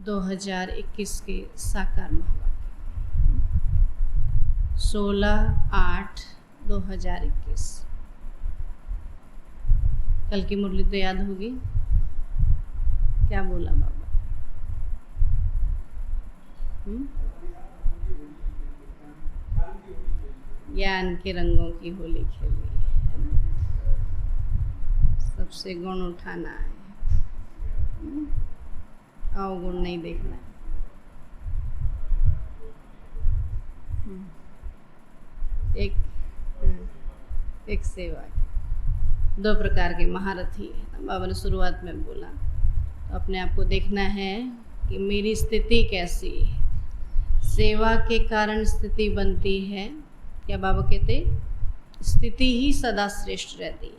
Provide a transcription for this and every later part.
2021 के साकार महावाक्य 16/8/2021। कल की मुरली तो याद होगी, क्या बोला बाबा? ज्ञान के रंगों की होली खेली है ना, सबसे गुण उठाना है, अवगुण नहीं देखना है। एक सेवा की 2 प्रकार के महारथी है। बाबा ने शुरुआत में बोला, तो अपने आप को देखना है कि मेरी स्थिति कैसी है। सेवा के कारण स्थिति बनती है, क्या बाबा कहते स्थिति ही सदा श्रेष्ठ रहती है।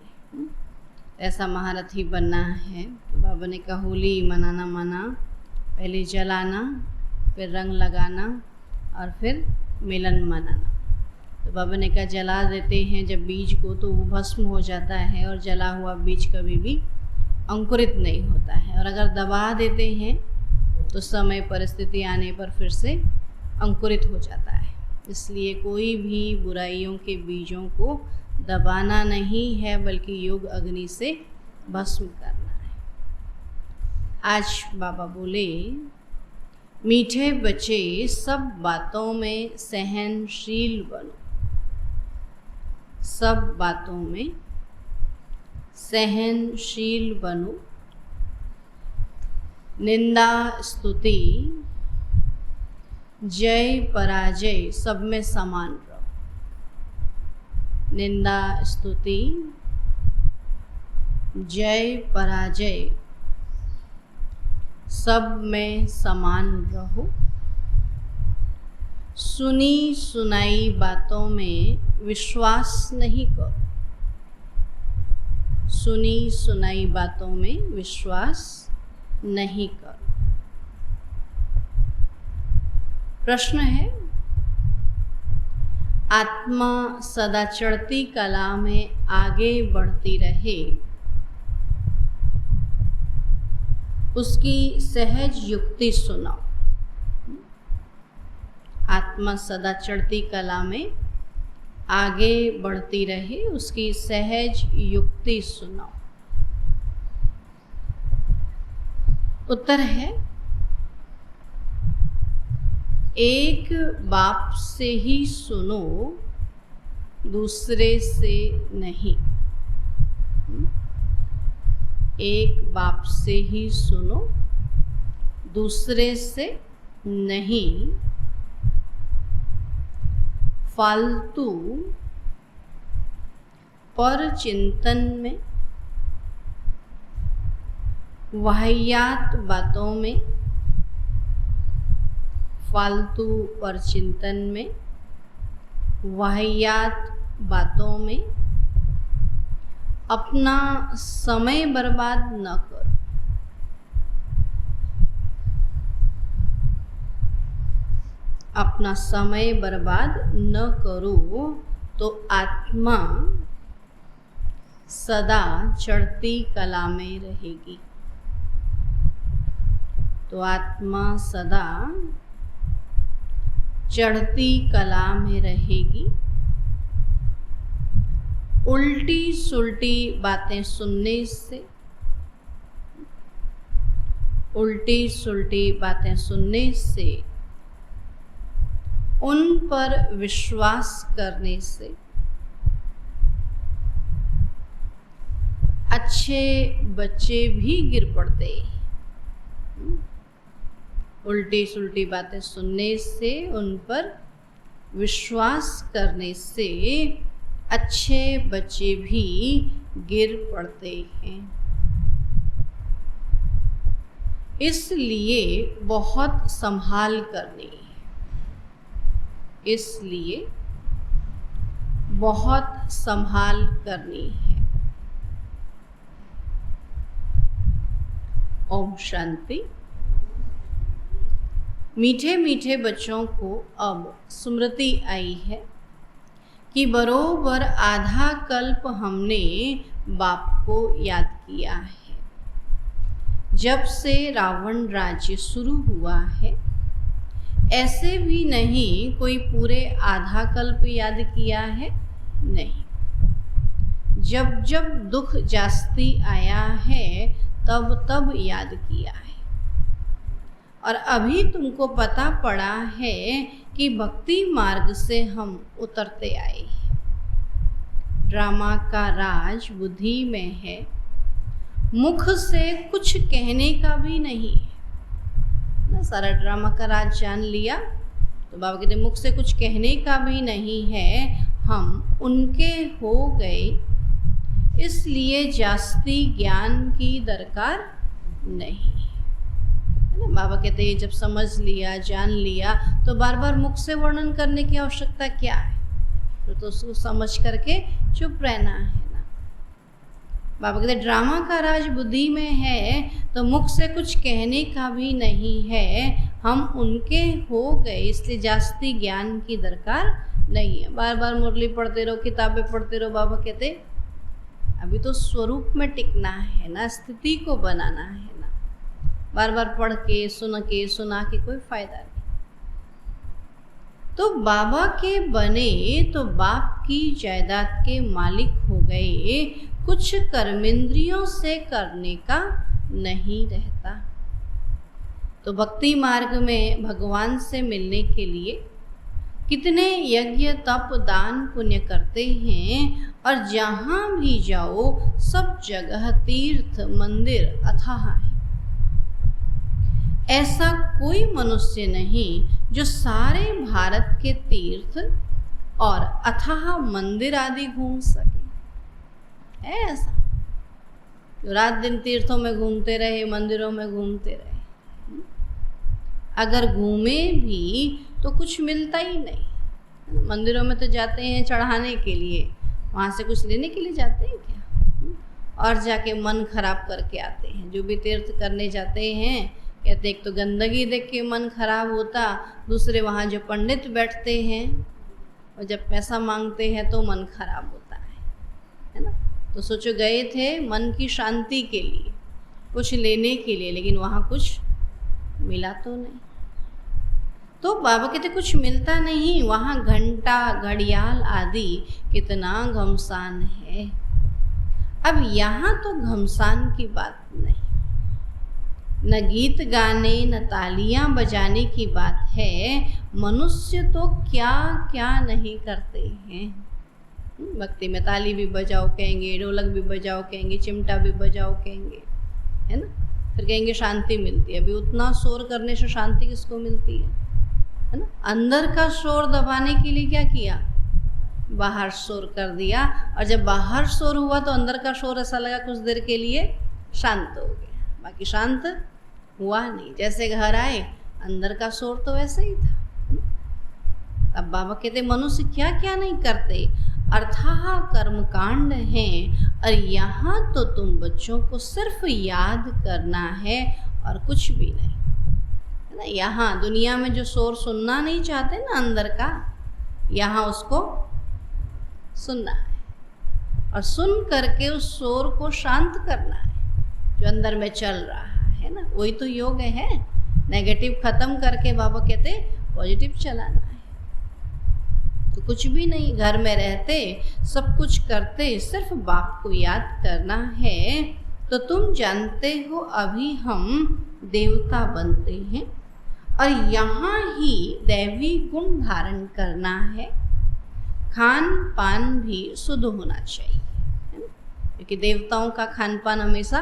ऐसा महारथी बनना है। तो बाबा ने कहा होली मनाना माना, पहले जलाना, फिर रंग लगाना और फिर मिलन मनाना। तो बाबा ने कहा जला देते हैं जब बीज को तो वो भस्म हो जाता है, और जला हुआ बीज कभी भी अंकुरित नहीं होता है। और अगर दबा देते हैं तो समय परिस्थिति आने पर फिर से अंकुरित हो जाता है। इसलिए कोई भी बुराइयों के बीजों को दबाना नहीं है, बल्कि योग अग्नि से भस्म करना है। आज बाबा बोले, मीठे बच्चे सब बातों में सहनशील बनो। सब बातों में सहनशील बनो। निंदा स्तुति जय पराजय सब में समान रहो। निंदा स्तुति जय पराजय सब में समान रहो। सुनी सुनाई बातों में विश्वास नहीं करो। सुनी सुनाई बातों में विश्वास नहीं करो। प्रश्न है, आत्मा सदा चढ़ती कला में आगे बढ़ती रहे, उसकी सहज युक्ति सुनाओ। आत्मा सदा चढ़ती कला में आगे बढ़ती रहे, उसकी सहज युक्ति सुनाओ। उत्तर है, एक बाप से ही सुनो, दूसरे से नहीं। एक बाप से ही सुनो, दूसरे से नहीं। फालतू पर चिंतन में, वाहियात बातों में, फालतू पर चिंतन में, वाहियात बातों में अपना समय बर्बाद न करो। अपना समय बर्बाद न करो तो आत्मा सदा चढ़ती कला में रहेगी। तो आत्मा सदा चढ़ती कला में रहेगी। उल्टी सुल्टी बातें सुनने से, उल्टी सुल्टी बातें सुनने से, उन पर विश्वास करने से अच्छे बच्चे भी गिर पड़ते। उल्टी सुल्टी बातें सुनने से, उन पर विश्वास करने से अच्छे बच्चे भी गिर पड़ते हैं। इसलिए बहुत संभाल करनी है। इसलिए बहुत संभाल करनी है। ओम शांति। मीठे मीठे बच्चों को अब स्मृति आई है कि बरोबर आधा कल्प हमने बाप को याद किया है। जब से रावण राज्य शुरू हुआ है, ऐसे भी नहीं कोई पूरे आधा कल्प याद किया है, नहीं। जब जब दुख जास्ती आया है तब तब याद किया है। और अभी तुमको पता पड़ा है कि भक्ति मार्ग से हम उतरते आए हैं। ड्रामा का राज बुद्धि में है, मुख से कुछ कहने का भी नहीं है ना। सारा ड्रामा का राज जान लिया तो बाबा कहते मुख से कुछ कहने का भी नहीं है, हम उनके हो गए, इसलिए जास्ती ज्ञान की दरकार नहीं है ना। बाबा कहते हैं जब समझ लिया, जान लिया, तो बार बार मुख से वर्णन करने की आवश्यकता क्या है? तो उसको समझ करके चुप रहना है ना। बाबा कहते ड्रामा का राज बुद्धि में है, तो मुख से कुछ कहने का भी नहीं है, हम उनके हो गए, इसलिए जास्ती ज्ञान की दरकार नहीं है। बार बार मुरली पढ़ते रहो, किताबें पढ़ते रहो। बाबा कहते अभी तो स्वरूप में टिकना है ना, स्थिति को बनाना है ना। बार बार पढ़ के सुना के कोई फायदा नहीं। तो बाबा के बने तो बाप की जायदाद के मालिक हो गए, कुछ कर्मेंद्रियों से करने का नहीं रहता। तो भक्ति मार्ग में भगवान से मिलने के लिए कितने यज्ञ तप दान पुण्य करते हैं, और जहाँ भी जाओ सब जगह तीर्थ मंदिर अथाह है। ऐसा कोई मनुष्य नहीं जो सारे भारत के तीर्थ और अथाह मंदिर आदि घूम सके। है ऐसा जो रात दिन तीर्थों में घूमते रहे, मंदिरों में घूमते रहे। अगर घूमे भी तो कुछ मिलता ही नहीं। मंदिरों में तो जाते हैं चढ़ाने के लिए, वहाँ से कुछ लेने के लिए जाते हैं क्या? और जाके मन खराब करके आते हैं। जो भी तीर्थ करने जाते हैं कहते एक तो गंदगी देख के मन खराब होता, दूसरे वहाँ जो पंडित बैठते हैं और जब पैसा मांगते हैं तो मन खराब होता है ना। तो सोचो गए थे मन की शांति के लिए, कुछ लेने के लिए, लेकिन वहाँ कुछ मिला तो नहीं। तो बाबा कहते कुछ मिलता नहीं। वहाँ घंटा घड़ियाल आदि कितना घमसान है। अब यहाँ तो घमसान की बात नहीं, न गीत गाने न तालियां बजाने की बात है। मनुष्य तो क्या क्या नहीं करते हैं। भक्ति में ताली भी बजाओ कहेंगे, ढोलक भी बजाओ कहेंगे, चिमटा भी बजाओ कहेंगे, है ना। फिर कहेंगे शांति मिलती है। अभी उतना शोर करने से शांति किसको मिलती है ना। अंदर का शोर दबाने के लिए क्या किया? बाहर शोर कर दिया, और जब बाहर शोर हुआ तो अंदर का शोर ऐसा लगा कुछ देर के लिए शांत हो गया, बाकी शांत हुआ नहीं। जैसे घर आए अंदर का शोर तो वैसे ही था। अब बाबा कहते मनुष्य क्या क्या नहीं करते, अर्थाह कर्मकांड हैं, और यहाँ तो तुम बच्चों को सिर्फ याद करना है और कुछ भी नहीं, है ना। यहाँ दुनिया में जो शोर सुनना नहीं चाहते ना अंदर का, यहाँ उसको सुनना है और सुन करके उस शोर को शांत करना है जो अंदर में चल रहा है ना। वही तो योग है। नेगेटिव खत्म करके बाबा कहते पॉजिटिव चलाना है। तो कुछ भी नहीं, घर में रहते सब कुछ करते, सिर्फ बाप को याद करना है। तो तुम जानते हो अभी हम देवता बनते हैं, और यहाँ ही दैवी गुण धारण करना है। खान पान भी शुद्ध होना चाहिए, है ना, क्योंकि देवताओं का खान पान हमेशा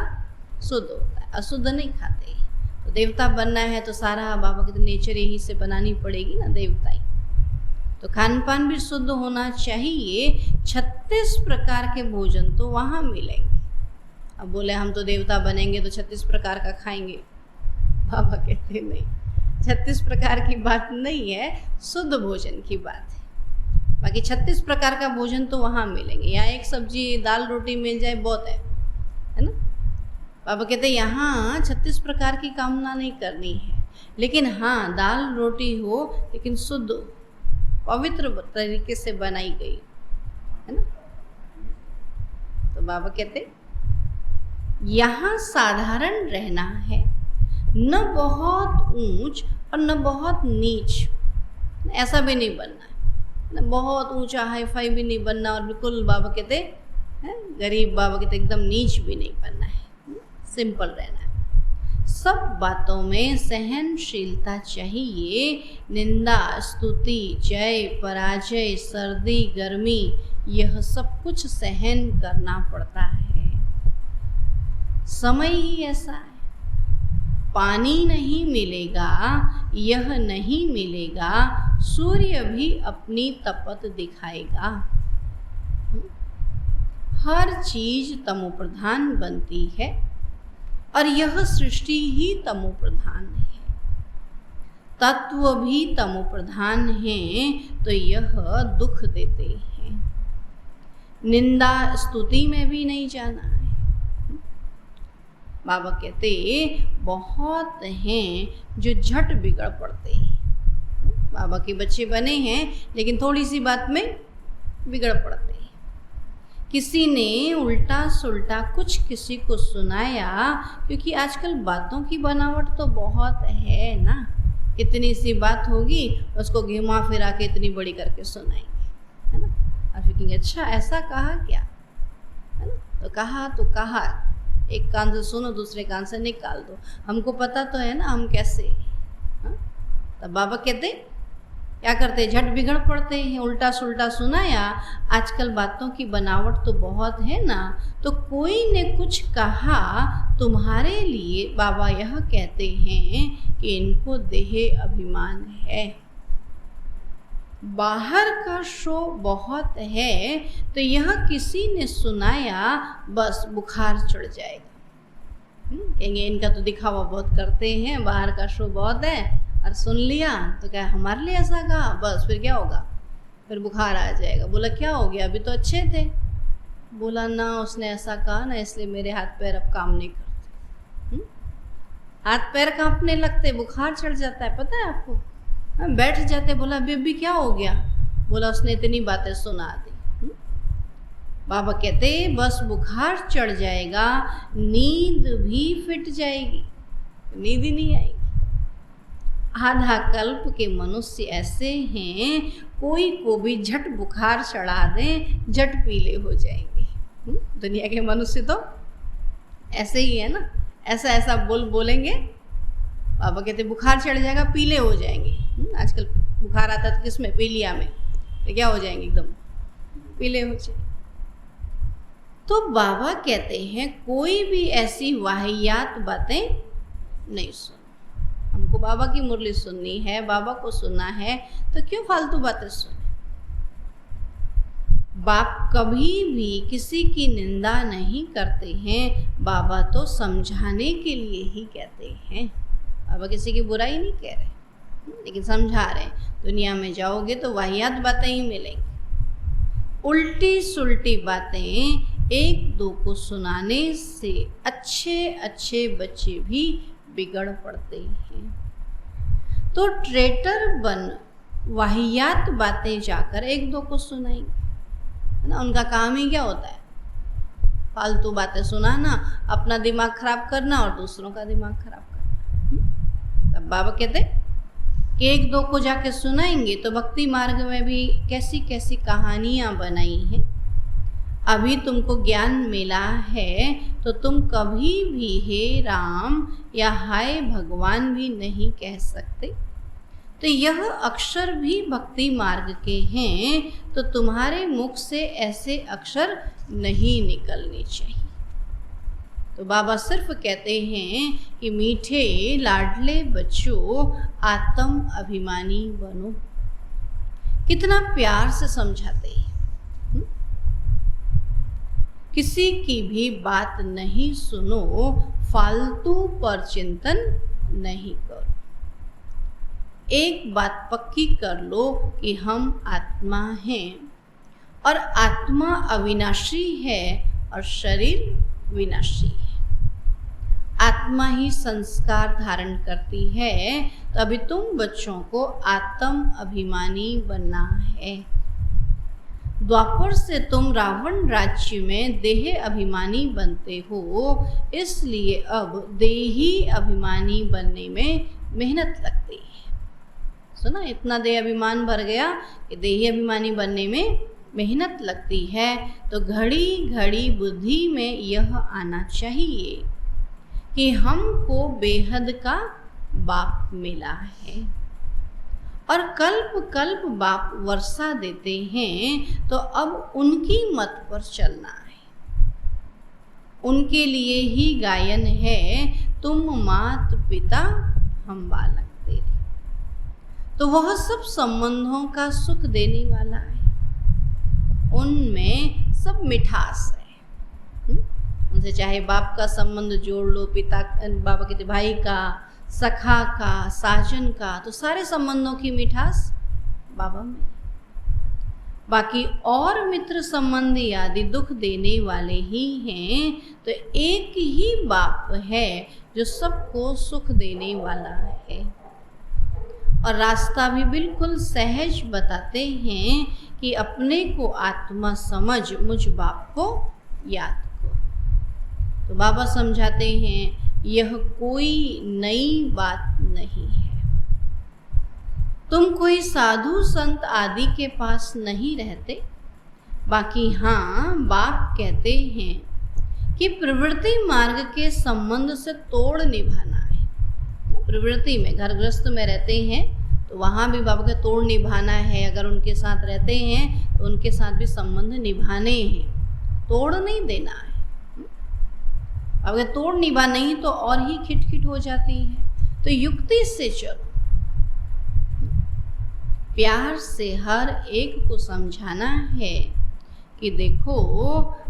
शुद्ध होता है, अशुद्ध नहीं खाते। तो देवता बनना है तो सारा बाबा के नेचर यही से बनानी पड़ेगी ना, देवताई। तो खान पान भी शुद्ध होना चाहिए। 36 प्रकार के भोजन तो वहाँ मिलेंगे। अब बोले हम तो देवता बनेंगे तो 36 प्रकार का खाएंगे, बाबा कहते नहीं, 36 प्रकार की बात नहीं है, शुद्ध भोजन की बात है। बाकी 36 प्रकार का भोजन तो वहाँ मिलेंगे। यहाँ एक सब्जी दाल रोटी मिल जाए बहुत है ना। बाबा कहते यहाँ 36 प्रकार की कामना नहीं करनी है, लेकिन हाँ दाल रोटी हो लेकिन शुद्ध पवित्र तरीके से बनाई गई, है ना। तो बाबा कहते यहाँ साधारण रहना है, न बहुत ऊंच और न बहुत नीच, ऐसा भी नहीं बनना है, न बहुत ऊंचा हाई फाई भी नहीं बनना और बिल्कुल बाबा कहते हैं गरीब, बाबा कहते एकदम नीच भी नहीं बनना है, सिंपल रहना है। सब बातों में सहनशीलता चाहिए। निंदा, स्तुति, जय, पराजय, सर्दी, गर्मी, यह सब कुछ सहन करना पड़ता है। समय ही ऐसा है। पानी नहीं मिलेगा, यह नहीं मिलेगा, सूर्य भी अपनी तपत दिखाएगा। हर चीज तमोप्रधान बनती है और यह सृष्टि ही तमोप्रधान है। तत्व भी तमोप्रधान हैं तो यह दुख देते हैं। निंदा स्तुति में भी नहीं जाना है। बाबा कहते बहुत हैं जो झट बिगड़ पड़ते हैं। बाबा के बच्चे बने हैं लेकिन थोड़ी सी बात में बिगड़ पड़ते हैं। किसी ने उल्टा सुल्टा कुछ किसी को सुनाया, क्योंकि आजकल बातों की बनावट तो बहुत है ना, इतनी सी बात होगी उसको घुमा फिरा के इतनी बड़ी करके सुनाएंगे, है ना। और फिर अच्छा ऐसा कहा क्या, है ना, तो कहा एक कान से सुनो दूसरे कान से निकाल दो, हमको पता तो है ना हम कैसे। तब बाबा कहते क्या करते, झट बिगड़ पड़ते हैं। उल्टा सुल्टा सुनाया, आजकल बातों की बनावट तो बहुत है ना, तो कोई ने कुछ कहा तुम्हारे लिए, बाबा यह कहते हैं कि इनको देह अभिमान है। बाहर का शो बहुत है तो यह किसी ने सुनाया बस बुखार चढ़ जाएगा। कहेंगे इनका तो दिखावा बहुत करते हैं, बाहर का शो बहुत है, और सुन लिया तो क्या हमारे लिए ऐसा कहा, बस फिर क्या होगा, फिर बुखार आ जाएगा। बोला क्या हो गया, अभी तो अच्छे थे। बोला ना उसने ऐसा कहा ना, इसलिए मेरे हाथ पैर अब काम नहीं करते। हाथ पैर कांपने लगते, बुखार चढ़ जाता है, पता है आपको। बैठ जाते, बोला अभी क्या हो गया, बोला उसने इतनी बातें सुना दी। बाबा कहते बस बुखार चढ़ जाएगा, नींद भी फिट जाएगी, नींद ही नहीं आएगी। आधा कल्प के मनुष्य ऐसे हैं, कोई को भी झट बुखार चढ़ा दें झट पीले हो जाएंगे। दुनिया के मनुष्य तो ऐसे ही है ना, ऐसा बोलेंगे। बाबा कहते बुखार चढ़ जाएगा पीले हो जाएंगे। आजकल बुखार आता है किस में, पीलिया में, तो क्या हो जाएंगे एकदम पीले हो जाएंगे। तो बाबा कहते हैं कोई भी ऐसी वाहियात बातें नहीं सुन। हमको बाबा की मुरली सुननी है, बाबा को सुनना है, तो क्यों फालतू बातें सुने। बाप कभी भी किसी की निंदा नहीं करते हैं, बाबा तो समझाने के लिए ही कहते हैं। बाबा किसी की बुराई नहीं कह रहे, लेकिन समझा रहे हैं। दुनिया में जाओगे तो वाहियात बातें ही मिलेंगी, उल्टी सुल्टी बातें एक दो को सुनाने से अच्छे बच्चे भी बिगड़ पड़ते हैं। तो ट्रेटर बन वाहियात बातें जाकर एक दो को सुनाएंगे, है ना। उनका काम ही क्या होता है, फालतू बातें सुनाना, अपना दिमाग खराब करना और दूसरों का दिमाग खराब करना। तब बाबा कहते कि एक दो को जाके सुनाएंगे तो भक्ति मार्ग में भी कैसी कैसी कहानियां बनाई हैं। अभी तुमको ज्ञान मिला है तो तुम कभी भी हे राम या हाय भगवान भी नहीं कह सकते। तो यह अक्षर भी भक्ति मार्ग के हैं, तो तुम्हारे मुख से ऐसे अक्षर नहीं निकलने चाहिए। तो बाबा सिर्फ कहते हैं कि मीठे लाडले बच्चों आत्म अभिमानी बनो। कितना प्यार से समझाते हैं। किसी की भी बात नहीं सुनो, फालतू पर चिंतन नहीं करो। एक बात पक्की कर लो कि हम आत्मा हैं और आत्मा अविनाशी है और शरीर विनाशी है। आत्मा ही संस्कार धारण करती है, तो अभी तुम बच्चों को आत्म अभिमानी बनना है। द्वापर से तुम रावण राज्य में देह अभिमानी बनते हो, इसलिए अब देही अभिमानी बनने में मेहनत लगती है। सुना, इतना देह अभिमान भर गया कि देही अभिमानी बनने में मेहनत लगती है। तो घड़ी घड़ी बुद्धि में यह आना चाहिए कि हमको बेहद का बाप मिला है और कल्प कल्प बाप वर्षा देते हैं, तो अब उनकी मत पर चलना है। उनके लिए ही गायन है, तुम मात पिता हम बालक तेरे। तो वह सब संबंधों का सुख देने वाला है, उनमें सब मिठास है। उनसे चाहे बाप का संबंध जोड़ लो, पिता बाबा के भाई का, सखा का, साजन का, तो सारे संबंधों की मिठास बाबा में। बाकी और मित्र संबंधी आदि दुख देने वाले ही हैं। तो एक ही बाप है जो सबको सुख देने वाला है और रास्ता भी बिल्कुल सहज बताते हैं कि अपने को आत्मा समझ मुझ बाप को याद करो। तो बाबा समझाते हैं यह कोई नई बात नहीं है। तुम कोई साधु संत आदि के पास नहीं रहते। बाकी हाँ, बाप कहते हैं कि प्रवृत्ति मार्ग के संबंध से तोड़ निभाना है। प्रवृत्ति में घर गृहस्थ में रहते हैं तो वहाँ भी बाबा का तोड़ निभाना है। अगर उनके साथ रहते हैं तो उनके साथ भी संबंध निभाने हैं, तोड़ नहीं देना है। अगर तोड़ निभा नहीं तो और ही खिटखिट हो जाती है। तो युक्ति से चलो, प्यार से हर एक को समझाना है कि देखो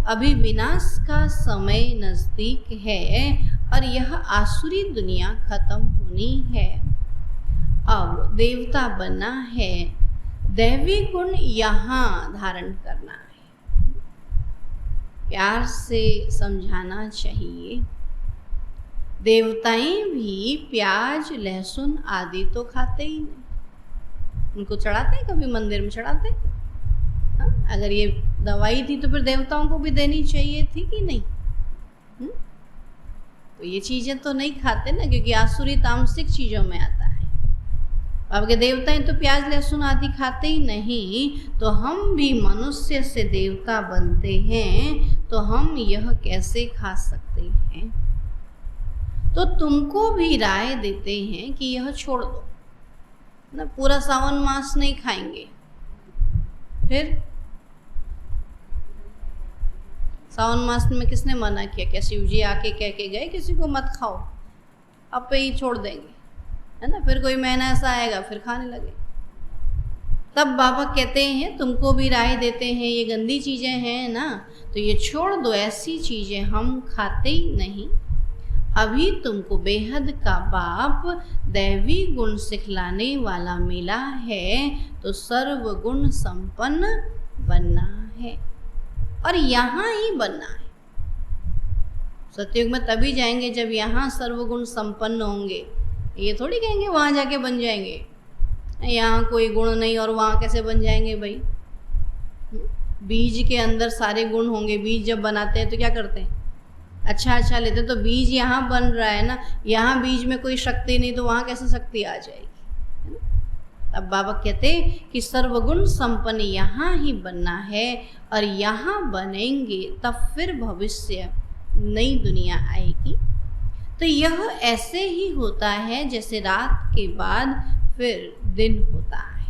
अभी विनाश का समय नजदीक है और यह आसुरी दुनिया खत्म होनी है। अब देवता बनना है, दैवी गुण यहाँ धारण करना है। प्यार से समझाना चाहिए। देवताएं भी प्याज लहसुन आदि तो खाते ही नहीं। उनको चढ़ाते हैं, कभी मंदिर में चढ़ाते हैं। अगर ये दवाई थी तो फिर देवताओं को भी देनी चाहिए थी कि नहीं? तो ये चीज़ें तो नहीं खाते ना, क्योंकि आसुरी तामसिक चीज़ों में आता है। अब के देवताएं तो प्याज लहसुन आदि खाते ही नहीं, तो हम भी मनुष्य से देवता बनते हैं तो हम यह कैसे खा सकते हैं? तो तुमको भी राय देते हैं कि यह छोड़ दो ना, पूरा सावन मास नहीं खाएंगे। फिर सावन मास में किसने मना किया? क्या शिव जी आके कह के गए किसी को मत खाओ? अब पे ही छोड़ देंगे, है ना? फिर कोई महीना ऐसा आएगा फिर खाने लगे। तब बाबा कहते हैं तुमको भी राय देते हैं, ये गंदी चीज़ें हैं ना, तो ये छोड़ दो, ऐसी चीज़ें हम खाते ही नहीं। अभी तुमको बेहद का बाप दैवी गुण सिखलाने वाला मिला है, तो सर्व गुण संपन्न बनना है और यहाँ ही बनना है। सतयुग में तभी जाएंगे जब यहाँ सर्वगुण संपन्न होंगे। ये थोड़ी कहेंगे वहाँ जाके बन जाएंगे, यहाँ कोई गुण नहीं और वहाँ कैसे बन जाएंगे भाई? बीज के अंदर सारे गुण होंगे। बीज जब बनाते हैं तो क्या करते हैं? अच्छा लेते हैं, तो बीज यहाँ बन रहा है ना, यहाँ बीज में कोई शक्ति नहीं तो वहाँ कैसे शक्ति आ जाएगी? है ना? अब बाबा कहते कि सर्वगुण संपन्न यहाँ ही बनना है और यहाँ बनेंगे तब फिर भविष्य नई दुनिया आएगी। तो यह ऐसे ही होता है जैसे रात के बाद फिर दिन होता है।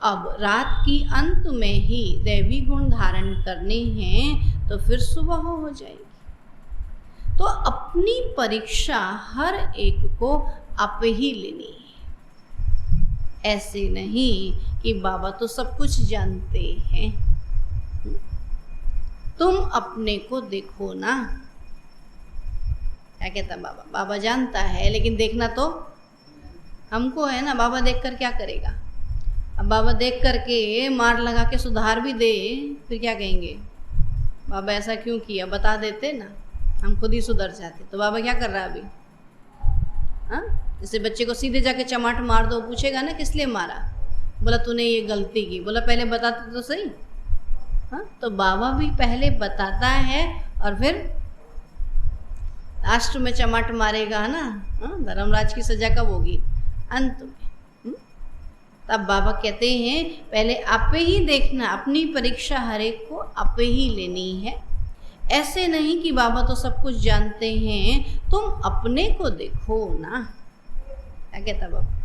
अब रात की अंत में ही दैवी गुण धारण करने हैं तो फिर सुबह हो जाएगी। तो अपनी परीक्षा हर एक को आप ही लेनी है। ऐसे नहीं कि बाबा तो सब कुछ जानते हैं। तुम अपने को देखो ना। क्या कहता बाबा? बाबा जानता है लेकिन देखना तो हमको है ना। बाबा देखकर क्या करेगा? अब बाबा देख करके मार लगा के सुधार भी दे फिर क्या कहेंगे? बाबा ऐसा क्यों किया? बता देते ना, हम खुद ही सुधर जाते। तो बाबा क्या कर रहा है अभी? हाँ, जैसे बच्चे को सीधे जाके चमाट मार दो, पूछेगा ना किस लिए मारा? बोला तूने ये गलती की। बोला पहले बताते तो सही, हाँ, तो बाबा भी पहले बताता है और फिर लास्ट में चमाट मारेगा, है ना। हाँ, धर्मराज की सजा कब होगी? अंत में। तब बाबा कहते हैं पहले आपे ही देखना, अपनी परीक्षा हर एक को आपे ही लेनी है। ऐसे नहीं कि बाबा तो सब कुछ जानते हैं, तुम अपने को देखो ना। क्या कहता बाबा?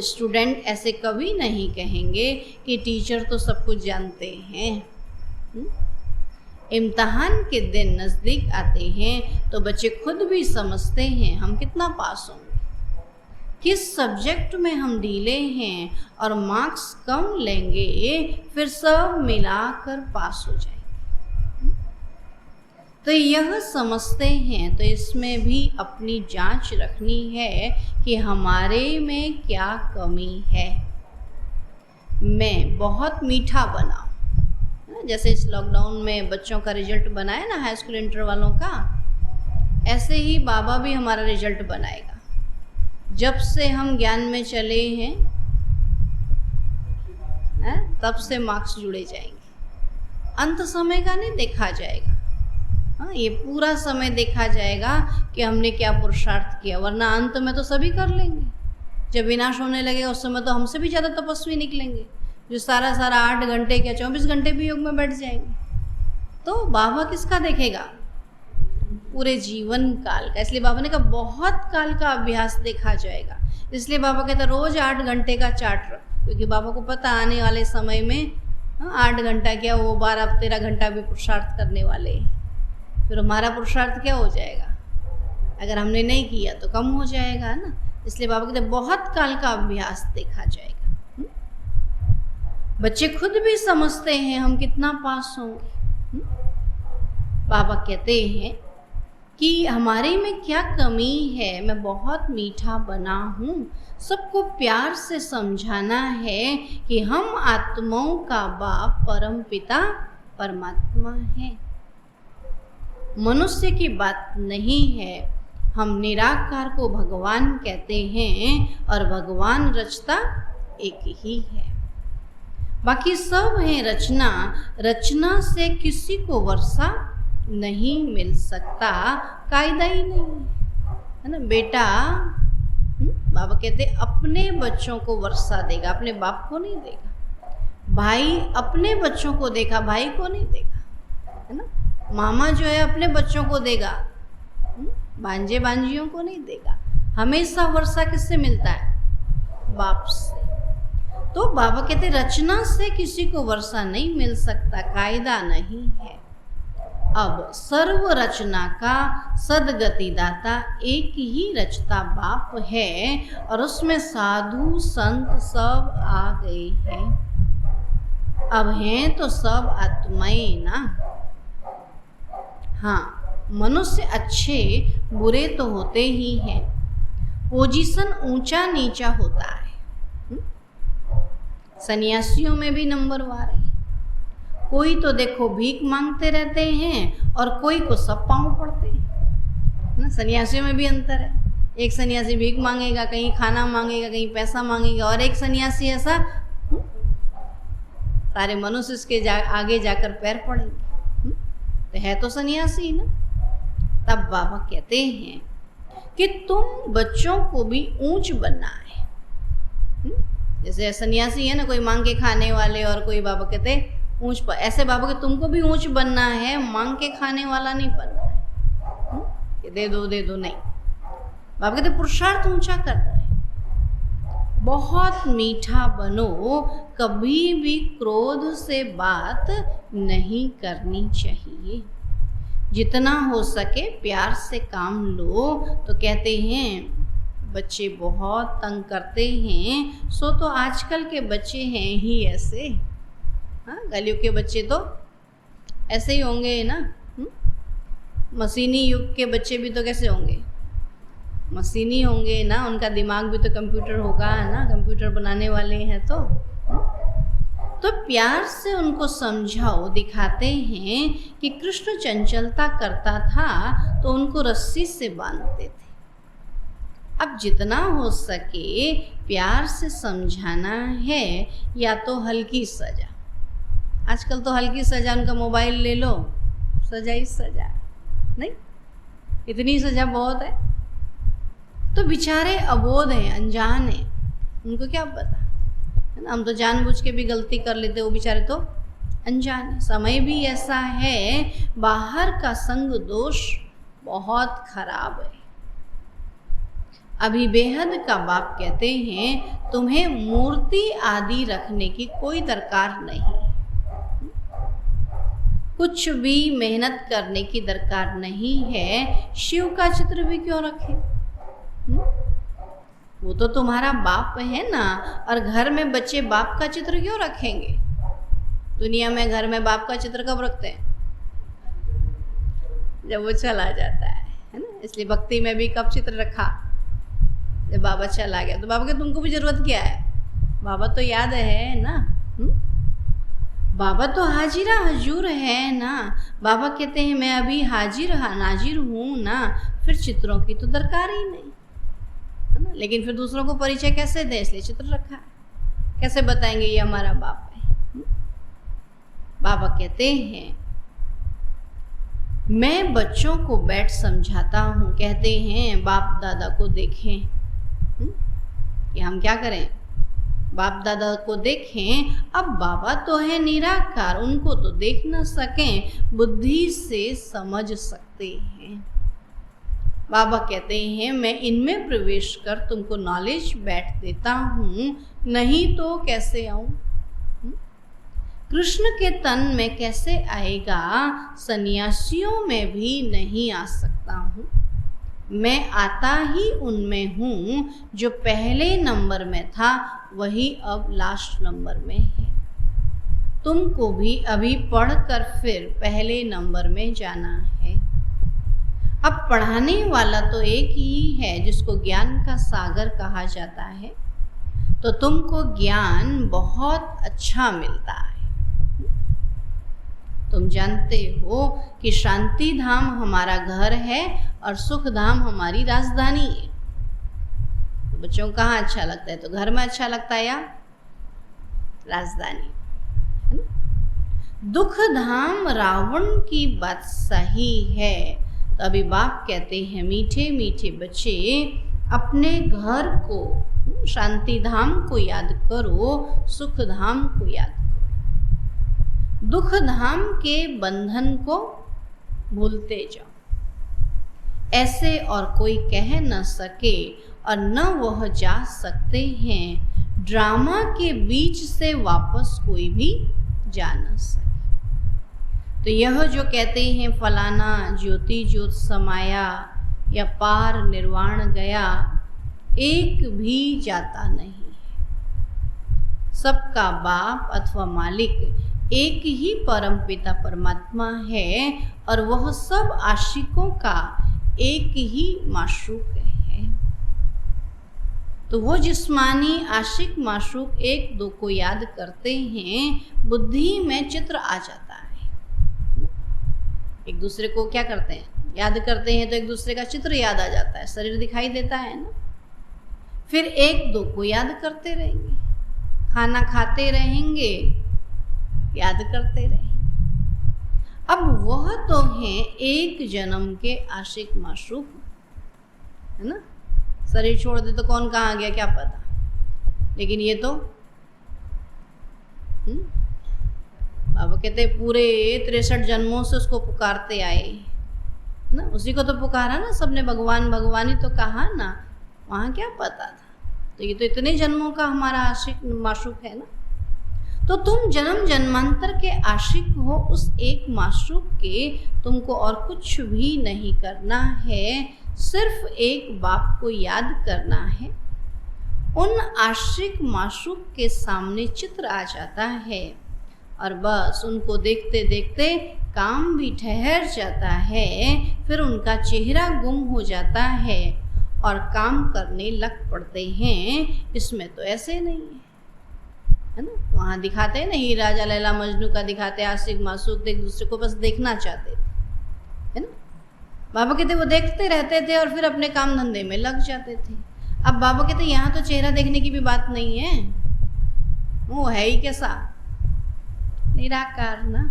स्टूडेंट ऐसे कभी नहीं कहेंगे कि टीचर तो सब कुछ जानते हैं। इम्तहान के दिन नज़दीक आते हैं तो बच्चे खुद भी समझते हैं हम कितना पास होंगे, किस सब्जेक्ट में हम ढीले हैं और मार्क्स कम लेंगे, फिर सब मिलाकर पास हो जाएंगे। तो यह समझते हैं, तो इसमें भी अपनी जांच रखनी है कि हमारे में क्या कमी है। मैं बहुत मीठा बनाऊं, जैसे इस लॉकडाउन में बच्चों का रिजल्ट बनाया ना, हाई स्कूल इंटर वालों का, ऐसे ही बाबा भी हमारा रिजल्ट बनाएगा। जब से हम ज्ञान में चले हैं, तब से मार्क्स जुड़े जाएंगे। अंत समय का नहीं देखा जाएगा, हाँ, ये पूरा समय देखा जाएगा कि हमने क्या पुरुषार्थ किया, वरना अंत में तो सभी कर लेंगे। जब विनाश होने लगेगा उस समय तो हमसे भी ज़्यादा तपस्वी निकलेंगे, जो सारा 8 घंटे क्या 24 घंटे भी योग में बैठ जाएंगे। तो बाबा किसका देखेगा? पूरे जीवन काल का। इसलिए बाबा ने कहा बहुत काल का अभ्यास देखा जाएगा। इसलिए बाबा कहते रोज 8 घंटे का चार्ट रख, क्योंकि बाबा को पता आने वाले समय में 8 घंटा क्या वो 12-13 घंटा भी पुरुषार्थ करने वाले हैं। फिर हमारा पुरुषार्थ क्या हो जाएगा? अगर हमने नहीं किया तो कम हो जाएगा ना। इसलिए बाबा कहते बहुत काल का अभ्यास देखा जाएगा। बच्चे खुद भी समझते हैं हम कितना पास होंगे। बाबा कहते हैं कि हमारे में क्या कमी है। मैं बहुत मीठा बना हूँ, सबको प्यार से समझाना है कि हम आत्माओं का बाप परम पिता परमात्मा है। मनुष्य की बात नहीं है। हम निराकार को भगवान कहते हैं और भगवान रचता एक ही है, बाकी सब है रचना। रचना से किसी को वर्षा नहीं मिल सकता, कायदा ही नहीं है ना। बेटा बाबा कहते अपने बच्चों को वर्षा देगा, अपने बाप को नहीं देगा। भाई अपने बच्चों को देगा, भाई को नहीं देगा, है ना। मामा जो है अपने बच्चों को देगा, भांजे भांजियों को नहीं देगा। हमेशा वर्षा किससे मिलता है? बाप से। तो बाबा कहते रचना से किसी को वर्षा नहीं मिल सकता, कायदा नहीं है। अब सर्व रचना का सदगति दाता एक ही रचता बाप है और उसमें साधु संत सब आ गए हैं। अब हैं तो सब आत्माएं ना। हाँ, मनुष्य अच्छे बुरे तो होते ही हैं, पोजीशन ऊंचा नीचा होता है। सन्यासियों में भी नंबरवार है। कोई तो देखो भीख मांगते रहते हैं और कोई को सब पाँव पड़ते हैं ना। सन्यासियों में भी अंतर है। एक सन्यासी भीख मांगेगा, कहीं खाना मांगेगा, कहीं पैसा मांगेगा, और एक सन्यासी ऐसा सारे मनुष्य इसके आगे जाकर पैर पड़ेंगे। तो है तो सन्यासी ना। तब बाबा कहते हैं कि तुम बच्चों को भी ऊंच बनना है। जैसे सन्यासी है ना, कोई मांग के खाने वाले और कोई बाबा कहते ऊंच पर, ऐसे बाबा के तुमको भी ऊंच बनना है, मांग के खाने वाला नहीं बनना है कि दे दो नहीं। बाबा कहते पुरुषार्थ ऊंचा करना है। बहुत मीठा बनो, कभी भी क्रोध से बात नहीं करनी चाहिए। जितना हो सके प्यार से काम लो। तो कहते हैं बच्चे बहुत तंग करते हैं, सो तो आजकल के बच्चे हैं ही ऐसे। हाँ, कलयुग के बच्चे तो ऐसे ही होंगे ना। मशीनी युग के बच्चे भी तो कैसे होंगे? मशीनी होंगे ना। उनका दिमाग भी तो कंप्यूटर होगा ना, कंप्यूटर बनाने वाले हैं। तो प्यार से उनको समझाओ। दिखाते हैं कि कृष्ण चंचलता करता था तो उनको रस्सी से बांधते थे। अब जितना हो सके प्यार से समझाना है, या तो हल्की सजा। आजकल तो हल्की सजा, उनका मोबाइल ले लो, सजा ही सजा, नहीं इतनी सजा बहुत है। तो बेचारे अबोध हैं, अनजान हैं, उनको क्या पता है ना। हम तो जानबूझ के भी गलती कर लेते, वो बेचारे तो अनजान है। समय भी ऐसा है, बाहर का संग दोष बहुत खराब है। अभी बेहद का बाप कहते हैं तुम्हें मूर्ति आदि रखने की कोई दरकार नहीं, कुछ भी मेहनत करने की दरकार नहीं है। शिव का चित्र भी क्यों रखे, वो तो तुम्हारा बाप है ना। और घर में बच्चे बाप का चित्र क्यों रखेंगे? दुनिया में घर में बाप का चित्र कब रखते हैं? जब वो चला जाता है ना। इसलिए भक्ति में भी कब चित्र रखा? जब बाबा चला गया। तो बाबा के तुमको भी जरूरत क्या है, बाबा तो याद है ना। बाबा तो हाजिरा हजूर है ना। बाबा कहते हैं मैं अभी हाजिर नाजिर हूँ ना, फिर चित्रों की तो दरकार ही नहीं है ना। लेकिन फिर दूसरों को परिचय कैसे दें, इसलिए चित्र रखा है। कैसे बताएंगे ये हमारा बाप है? बाबा कहते हैं मैं बच्चों को बैठ समझाता हूँ। कहते हैं बाप दादा को देखें, कि हम क्या करें, बाप दादा को देखें। अब बाबा तो है निराकार, उनको तो देख ना सकें, बुद्धि से समझ सकते हैं। बाबा कहते हैं मैं इनमें प्रवेश कर तुमको नॉलेज बैठ देता हूँ, नहीं तो कैसे आऊं? कृष्ण के तन में कैसे आएगा, सन्यासियों में भी नहीं आ सकता हूँ। मैं आता ही उनमें हूँ, जो पहले नंबर में था वही अब लास्ट नंबर में है। तुमको भी अभी पढ़कर फिर पहले नंबर में जाना है। अब पढ़ाने वाला तो एक ही है, जिसको ज्ञान का सागर कहा जाता है। तो तुमको ज्ञान बहुत अच्छा मिलता है। तुम जानते हो कि शांति धाम हमारा घर है और सुख धाम हमारी राजधानी है। तो बच्चों को कहाँ अच्छा लगता है? तो घर में अच्छा लगता है या राजधानी, है ना। दुख धाम रावण की बात सही है। तो अभी बाप कहते हैं मीठे मीठे बच्चे अपने घर को, शांति धाम को याद करो, सुख धाम को याद करो। दुख धाम के बंधन को भूलते जाओ। ऐसे और कोई कह न सके और न वह जा सकते हैं। ड्रामा के बीच से वापस कोई भी जा न सके। तो यह जो कहते हैं फलाना ज्योति ज्योत समाया या पार निर्वाण गया, एक भी जाता नहीं है। सबका बाप अथवा मालिक एक ही परम पिता परमात्मा है और वह सब आशिकों का एक ही माशूक है। तो वो जिस्मानी आशिक माशूक एक दो को याद करते हैं, बुद्धि में चित्र आ जाता है। एक दूसरे को क्या करते हैं, याद करते हैं, तो एक दूसरे का चित्र याद आ जाता है, शरीर दिखाई देता है ना। फिर एक दो को याद करते रहेंगे, खाना खाते रहेंगे, याद करते रहेंगे। अब वह तो है एक जन्म के आशिक माशूक, है ना। शरीर छोड़ दे तो कौन कहाँ गया क्या पता। लेकिन ये तो बाबा कहते पूरे 63 जन्मों से उसको पुकारते आए ना, उसी को तो पुकारा ना सबने, भगवान भगवान ही तो कहा ना, वहाँ क्या पता था। तो ये तो इतने जन्मों का हमारा आशिक माशूक है ना। तो तुम जन्म जन्मांतर के आशिक हो उस एक माशूक के, तुमको और कुछ भी नहीं करना है, सिर्फ एक बाप को याद करना है। उन आशिक माशूक के सामने चित्र आ जाता है और बस उनको देखते देखते काम भी ठहर जाता है, फिर उनका चेहरा गुम हो जाता है और काम करने लग पड़ते हैं। इसमें तो ऐसे नहीं है ना। वहाँ दिखाते हैं ना, ही राजा लैला मजनू का दिखाते, आशिक माशूक एक दूसरे को बस देखना चाहते थे, है ना। बाबा कहते वो देखते रहते थे और फिर अपने काम धंधे में लग जाते थे। अब बाबा कहते यहाँ तो चेहरा देखने की भी बात नहीं है, वो है ही कैसा, निराकार ना।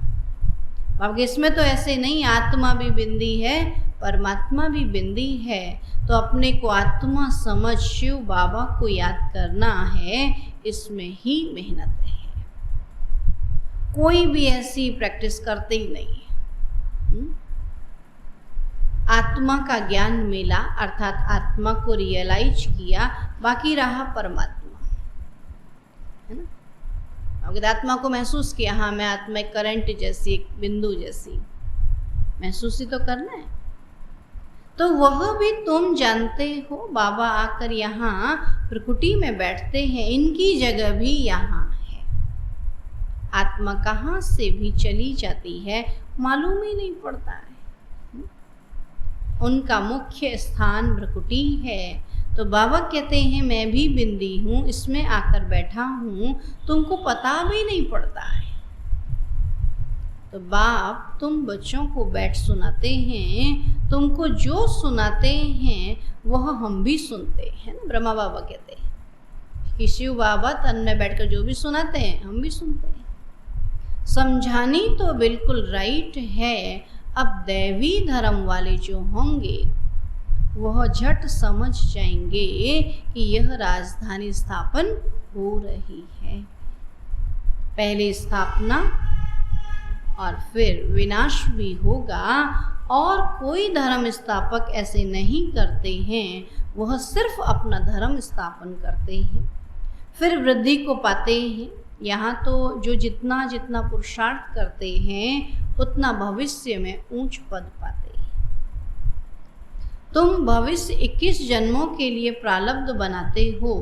बाबा इसमें तो ऐसे नहीं, आत्मा भी बिंदी है, परमात्मा भी बिंदी है। तो अपने को आत्मा समझ शिव बाबा को याद करना है, इसमें ही मेहनत है। कोई भी ऐसी प्रैक्टिस करते ही नहीं है। आत्मा का ज्ञान मिला, अर्थात आत्मा को रियलाइज किया, बाकी रहा परमात्मा, है ना। अगर आत्मा को महसूस किया, हाँ मैं आत्मा एक करंट जैसी, एक बिंदु जैसी, महसूस ही तो करना है। तो वह भी तुम जानते हो, बाबा आकर यहाँ प्रकृति में बैठते हैं, इनकी जगह भी यहाँ है। आत्मा कहाँ से भी चली जाती है मालूम ही नहीं पड़ता है। उनका मुख्य स्थान प्रकृति है। तो बाबा कहते हैं मैं भी बिंदी हूँ, इसमें आकर बैठा हूँ, तुमको पता भी नहीं पड़ता है। तो बाप तुम बच्चों को बैठ सुनाते हैं, तुमको जो सुनाते हैं वह हम भी सुनते हैं ना। ब्रह्मा बाबा कहते हैं कि शिव बाबा तन में बैठकर जो भी सुनाते हैं हम भी सुनते हैं। समझानी तो बिल्कुल राइट है। अब दैवी धर्म वाले जो होंगे वह झट समझ जाएंगे कि यह राजधानी स्थापन हो रही है। पहले स्थापना और फिर विनाश भी होगा। और कोई धर्म स्थापक ऐसे नहीं करते हैं, वह सिर्फ अपना धर्म स्थापन करते हैं, फिर वृद्धि को पाते हैं। यहाँ तो जो जितना जितना पुरुषार्थ करते हैं उतना भविष्य में ऊंच पद पाते हैं। तुम भविष्य 21 जन्मों के लिए प्रारब्ध बनाते हो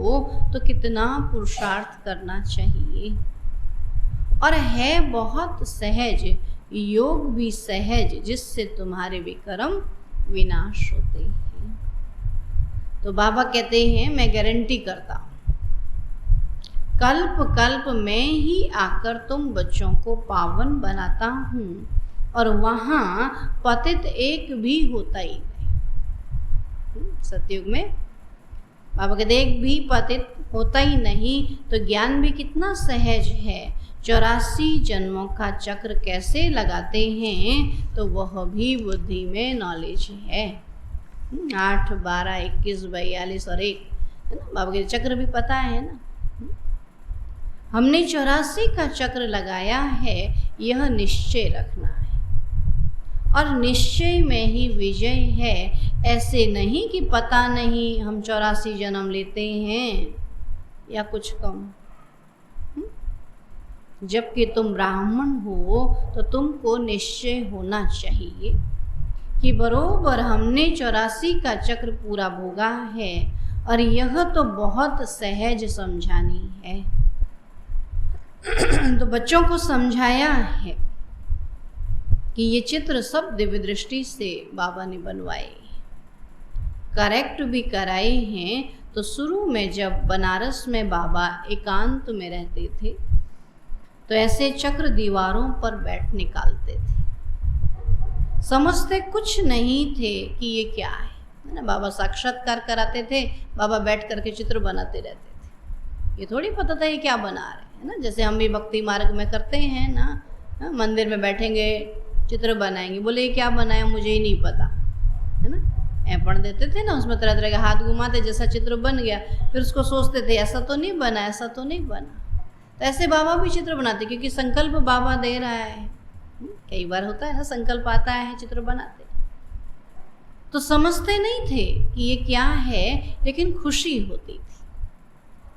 तो कितना पुरुषार्थ करना चाहिए। और है बहुत सहज, योग भी सहज, जिससे तुम्हारे विकर्म विनाश होते हैं। तो बाबा कहते हैं मैं गारंटी करता हूँ, कल्प कल्प में ही आकर तुम बच्चों को पावन बनाता हूँ, और वहाँ पतित एक भी होता ही नहीं। सतयुग में बाबा कहते एक भी पतित होता ही नहीं। तो ज्ञान भी कितना सहज है। 84 जन्मों का चक्र कैसे लगाते हैं, तो वह भी बुद्धि में नॉलेज है। 8, 12, 21, 42 और 1, है ना। बाबा के चक्र भी पता है ना। हमने 84 का चक्र लगाया है, यह निश्चय रखना है। और निश्चय में ही विजय है। ऐसे नहीं कि पता नहीं हम 84 जन्म लेते हैं या कुछ कम। जबकि तुम ब्राह्मण हो तो तुमको निश्चय होना चाहिए कि बरोबर हमने 84 का चक्र पूरा भोगा है, और यह तो बहुत सहज समझानी है। तो बच्चों को समझाया है कि ये चित्र सब दिव्य दृष्टि से बाबा ने बनवाए, करेक्ट भी कराए हैं। तो शुरू में जब बनारस में बाबा एकांत में रहते थे तो ऐसे चक्र दीवारों पर बैठ निकालते थे। समझते कुछ नहीं थे कि ये क्या है ना। बाबा साक्षात्कार कराते थे, बाबा बैठ करके चित्र बनाते रहते थे। ये थोड़ी पता था ये क्या बना रहे हैं ना। जैसे हम भी भक्ति मार्ग में करते हैं ना, मंदिर में बैठेंगे चित्र बनाएंगे, बोले ये क्या बनाया मुझे ही नहीं पता, है ना। पढ़ देते थे ना, उसमें तरह तरह के हाथ घुमाते, जैसा चित्र बन गया फिर उसको सोचते थे ऐसा तो नहीं बना, ऐसा तो नहीं बना। तो ऐसे बाबा भी चित्र बनाते, क्योंकि संकल्प बाबा दे रहा है। कई बार होता है ना, संकल्प आता है चित्र बनाते। तो समझते नहीं थे कि ये क्या है, लेकिन खुशी होती थी।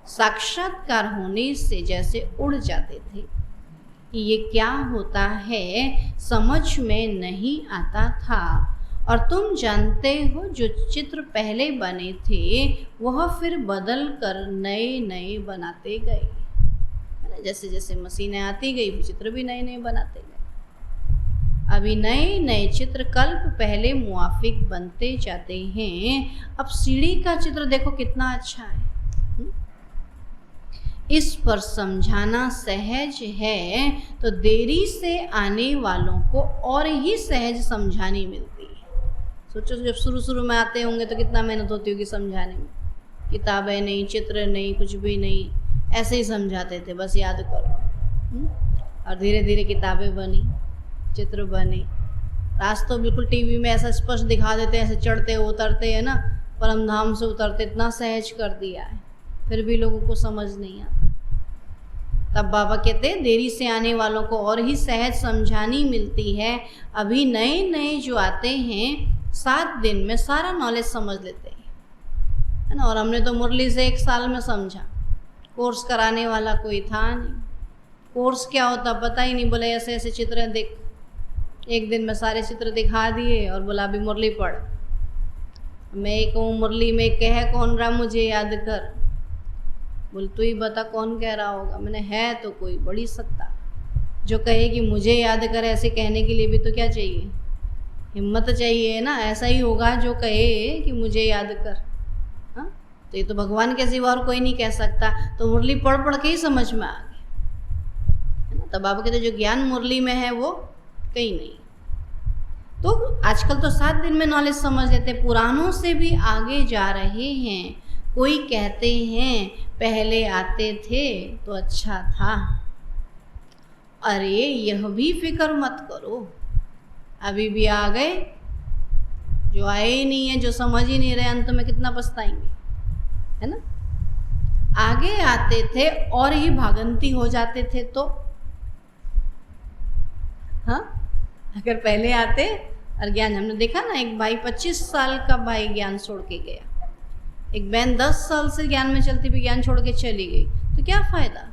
साक्षात्कार होने से जैसे उड़ जाते थे कि ये क्या होता है, समझ में नहीं आता था। और तुम जानते हो जो चित्र पहले बने थे वह फिर बदल कर नए नए बनाते गए। जैसे जैसे मशीनें आती गई चित्र भी नए नए बनाते गए। अभी नए नए चित्र कल्प पहले मुआफिक बनते जाते हैं। अब सीढ़ी का चित्र देखो कितना अच्छा है। इस पर समझाना सहज है तो देरी से आने वालों को और ही सहज समझानी मिलती है। सोचो जब शुरू शुरू में आते होंगे तो कितना मेहनत होती होगी समझाने में। किताबें नहीं, चित्र नहीं, कुछ भी नहीं, ऐसे ही समझाते थे, बस याद करो। और धीरे धीरे किताबें बनी, चित्र बने। आज तो बिल्कुल टीवी में ऐसा स्पष्ट दिखा देते हैं, ऐसे चढ़ते उतरते हैं ना, परम धाम से उतरते, इतना सहज कर दिया है, फिर भी लोगों को समझ नहीं आता। तब बाबा कहते हैं देरी से आने वालों को और ही सहज समझानी मिलती है। अभी नए नए जो आते हैं 7 दिन में सारा नॉलेज समझ लेते हैं, है ना। और हमने तो मुरली से 1 साल में समझा, कोर्स कराने वाला कोई था नहीं। कोर्स क्या होता पता ही नहीं, बोले ऐसे ऐसे चित्र देख, 1 दिन में सारे चित्र दिखा दिए और बोला अभी मुरली पढ़। मैं कहूँ मुरली में कह कौन रहा मुझे याद कर, बोल तू ही बता कौन कह रहा होगा। मैंने है तो कोई बड़ी सत्ता जो कहे कि मुझे याद कर, ऐसे कहने के लिए भी तो क्या चाहिए, हिम्मत चाहिए ना। ऐसा ही होगा जो कहे कि मुझे याद कर, हाँ, तो ये तो भगवान के सिवा और कोई नहीं कह सकता। तो मुरली पढ़ पढ़ के ही समझ में आ गया, है ना। तब बाबा कहते जो ज्ञान मुरली में है वो कहीं नहीं। तो आजकल तो 7 दिन में नॉलेज समझ लेते, पुरानों से भी आगे जा रहे हैं। कोई कहते हैं पहले आते थे तो अच्छा था, अरे यह भी फिक्र मत करो, अभी भी आ गए। जो आए ही नहीं है, जो समझ ही नहीं रहे, अंत में कितना पछताएंगे, है ना। आगे आते थे और ही भागंती हो जाते थे तो, हाँ, अगर पहले आते और ज्ञान, हमने देखा ना एक भाई 25 साल का भाई ज्ञान छोड़ के गया, एक बहन 10 साल से ज्ञान में चलती भी ज्ञान छोड़ के चली गई, तो क्या फ़ायदा।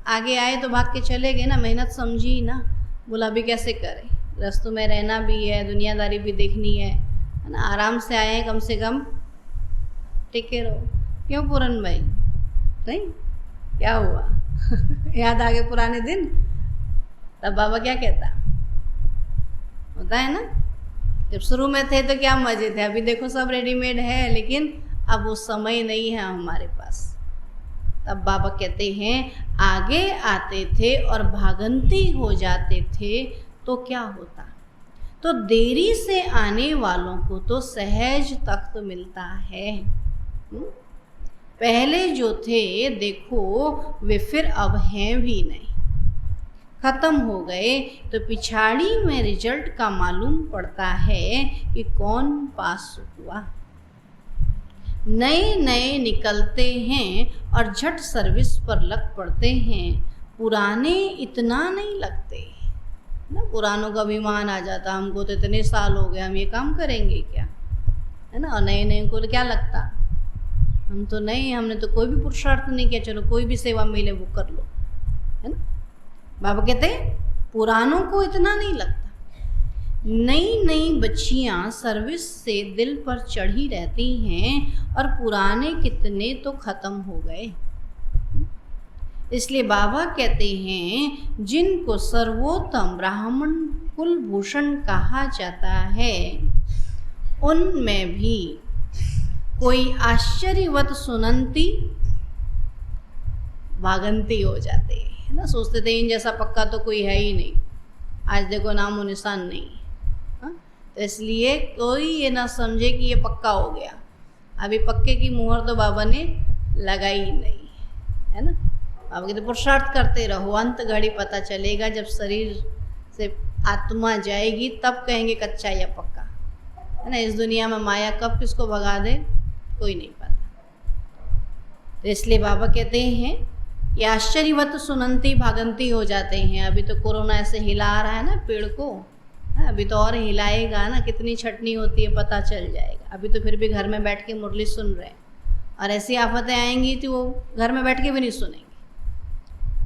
आगे आए तो भाग के चले गए ना, मेहनत समझी ना, बोला भी कैसे करें, रस्तों में रहना भी है, दुनियादारी भी देखनी है ना। आराम से आए हैं, कम से कम टिके रहो। क्यों पूरन भाई, नहीं क्या हुआ याद आ गए पुराने दिन। तब बाबा क्या कहता, होता है ना, जब शुरू में थे तो क्या मजे थे, अभी देखो सब रेडीमेड है, लेकिन अब वो समय नहीं है हमारे पास। तब बाबा कहते हैं आगे आते थे और भागंती हो जाते थे तो क्या होता। तो देरी से आने वालों को तो सहज तख्त मिलता है। पहले जो थे देखो वे फिर अब हैं भी नहीं, ख़त्म हो गए। तो पिछाड़ी में रिजल्ट का मालूम पड़ता है कि कौन पास हुआ। नए नए निकलते हैं और झट सर्विस पर लग पड़ते हैं, पुराने इतना नहीं लगते ना। पुरानों का अभिमान आ जाता, हमको तो इतने साल हो गए, हम ये काम करेंगे क्या, है ना। और नए नए को क्या लगता, हम तो नहीं, हमने तो कोई भी पुरुषार्थ नहीं किया, चलो कोई भी सेवा मिले वो कर लो, है ना। बाबा कहते हैं पुरानों को इतना नहीं लगता। नई नई बच्चियां सर्विस से दिल पर चढ़ी रहती हैं और पुराने कितने तो ख़त्म हो गए। इसलिए बाबा कहते हैं जिनको सर्वोत्तम ब्राह्मण कुलभूषण कहा जाता है, उनमें भी कोई आश्चर्यवत सुनंती भागंती हो जाते हैं ना। सोचते थे इन जैसा पक्का तो कोई है ही नहीं, आज देखो नामो निशान नहीं। तो इसलिए कोई ये ना समझे कि ये पक्का हो गया, अभी पक्के की मुहर तो बाबा ने लगाई नहीं, है ना। बाबा कहते पुरुषार्थ करते रहो, अंत घड़ी पता चलेगा, जब शरीर से आत्मा जाएगी तब कहेंगे कच्चा या पक्का, है ना। इस दुनिया में माया कब किसको भगा दे कोई नहीं पता। तो इसलिए बाबा कहते हैं ये आश्चर्यवत सुनंती भागंती हो जाते हैं। अभी तो कोरोना ऐसे हिला रहा है ना पेड़ को, अभी तो और हिलाएगा ना, कितनी छटनी होती है पता चल जाएगा। अभी तो फिर भी घर में बैठ के मुरली सुन रहे हैं, और ऐसी आफतें आएंगी तो वो घर में बैठ के भी नहीं सुनेंगे।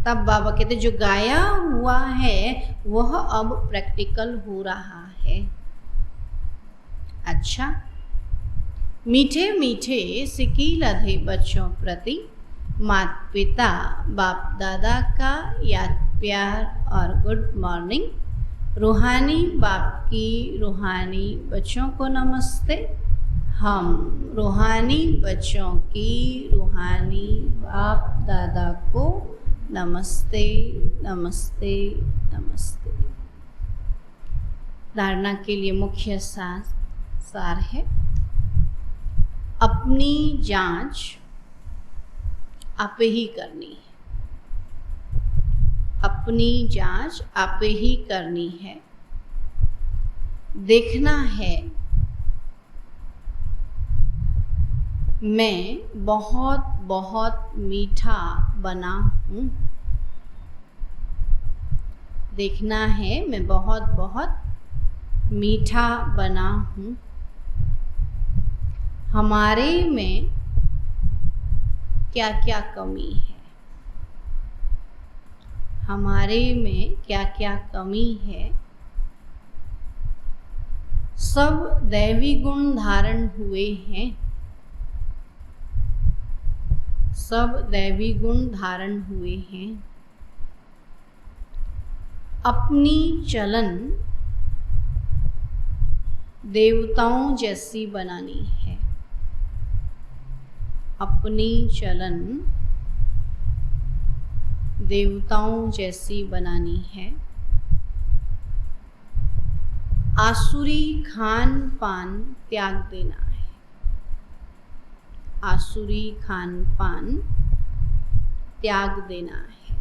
तब बाबा कहते जो गाया हुआ है वह अब प्रैक्टिकल हो रहा है। अच्छा, मीठे मीठे सिकी लधे बच्चों प्रति माता पिता बाप दादा का याद प्यार और गुड मॉर्निंग। रूहानी बाप की रूहानी बच्चों को नमस्ते। हम रूहानी बच्चों की रूहानी बाप दादा को नमस्ते नमस्ते नमस्ते। धारणा के लिए मुख्य सार है अपनी जांच आप ही करनी है। अपनी जांच आपे ही करनी है। देखना है मैं बहुत बहुत मीठा बना हूँ। देखना है मैं बहुत बहुत मीठा बना हूँ। हमारे में क्या क्या कमी है। हमारे में क्या क्या कमी है। सब दैवी गुण धारण हुए हैं। सब दैवी गुण धारण हुए हैं। अपनी चलन देवताओं जैसी बनानी है। अपनी चलन देवताओं जैसी बनानी है। आसुरी खान पान त्याग देना है। आसुरी खान पान त्याग देना है।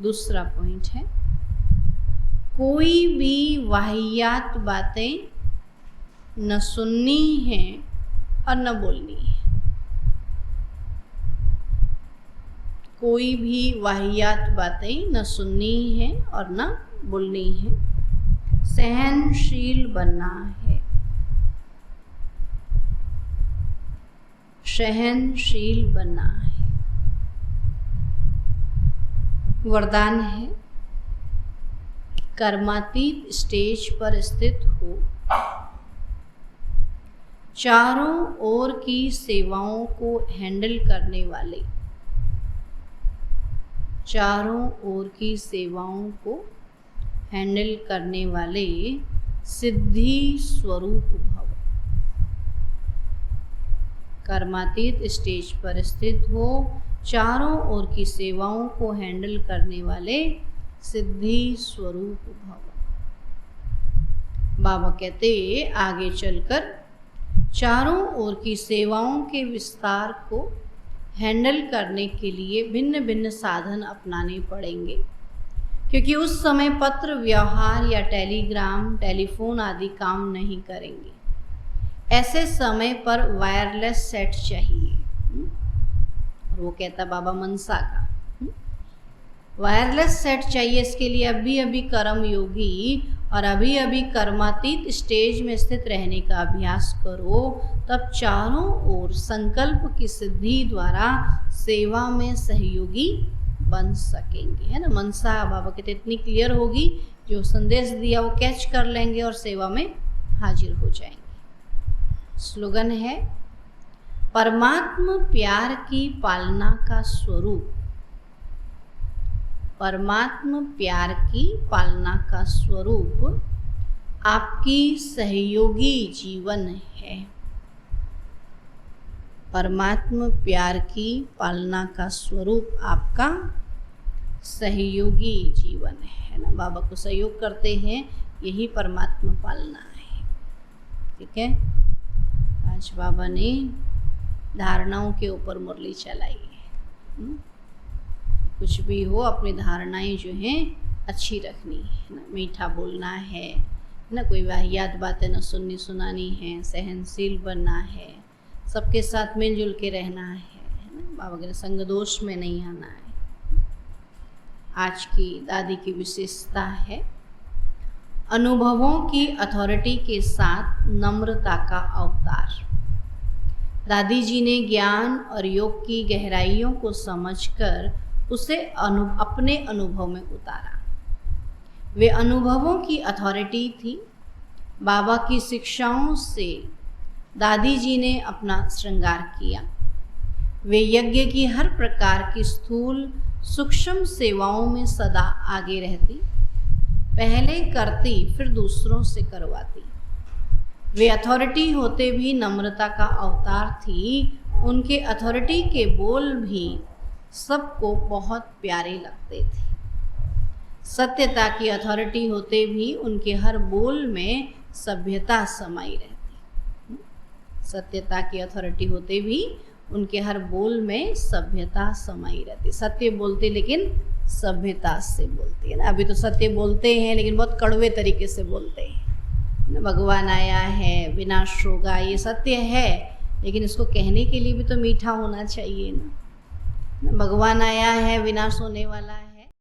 दूसरा पॉइंट है, कोई भी वाहियात बातें न सुननी है और न बोलनी है। कोई भी वाहियात बातें न सुननी है और न बोलनी है। सहनशील बनना है। सहनशील बनना है। वरदान है, कर्मातीत स्टेज पर स्थित हो। चारों ओर की सेवाओं को हैंडल करने वाले। चारों ओर की सेवाओं को हैंडल करने वाले सिद्धि स्वरूप भव। कर्मातीत स्टेज पर स्थित हो, चारों ओर की सेवाओं को हैंडल करने वाले सिद्धि स्वरूप भव। बाबा कहते आगे चलकर चारों ओर की सेवाओं के विस्तार को हैंडल करने के लिए भिन्न भिन्न साधन अपनाने पड़ेंगे, क्योंकि उस समय पत्र व्यवहार या टेलीग्राम टेलीफोन आदि काम नहीं करेंगे। ऐसे समय पर वायरलेस सेट चाहिए। और वो कहता बाबा मनसा का वायरलेस सेट चाहिए। इसके लिए अभी अभी कर्म योगी और अभी अभी कर्मातीत स्टेज में स्थित रहने का अभ्यास करो, तब चारों ओर संकल्प की सिद्धि द्वारा सेवा में सहयोगी बन सकेंगे, है ना। मनसा बाबा कहते इतनी क्लियर होगी, जो संदेश दिया वो कैच कर लेंगे और सेवा में हाजिर हो जाएंगे। स्लोगन है, परमात्मा प्यार की पालना का स्वरूप। परमात्मा प्यार की पालना का स्वरूप आपकी सहयोगी जीवन है। परमात्मा प्यार की पालना का स्वरूप आपका सहयोगी जीवन है ना। बाबा को सहयोग करते हैं, यही परमात्मा पालना है। ठीक है, आज बाबा ने धारणाओं के ऊपर मुरली चलाई है। कुछ भी हो, अपनी धारणाएं जो हैं अच्छी रखनी है ना। मीठा बोलना है ना, कोई वाहियात बातें न सुननी सुनानी है। सहनशील बनना है, सबके साथ मिलजुल के रहना है ना। बाबा के संग दोष में नहीं आना है। आज की दादी की विशेषता है, अनुभवों की अथॉरिटी के साथ नम्रता का अवतार। दादी जी ने ज्ञान और योग की गहराइयों को समझकर उसे अपने अनुभव में उतारा। वे अनुभवों की अथॉरिटी थी। बाबा की शिक्षाओं से दादी जी ने अपना श्रृंगार किया। वे यज्ञ की हर प्रकार की स्थूल सूक्ष्म सेवाओं में सदा आगे रहती, पहले करती फिर दूसरों से करवाती। वे अथॉरिटी होते भी नम्रता का अवतार थी। उनके अथॉरिटी के बोल भी सबको बहुत प्यारे लगते थे। सत्यता की अथॉरिटी होते भी उनके हर बोल में सभ्यता समाई रहती। सत्यता की अथॉरिटी होते भी उनके हर बोल में सभ्यता समाई रहती। सत्य बोलते लेकिन सभ्यता से बोलते है ना। अभी तो सत्य बोलते हैं लेकिन बहुत कड़वे तरीके से बोलते हैं ना। भगवान आया है, विनाश होगा, ये सत्य है, लेकिन इसको कहने के लिए भी तो मीठा होना चाहिए ना। भगवान आया है, विनाश होने वाला है।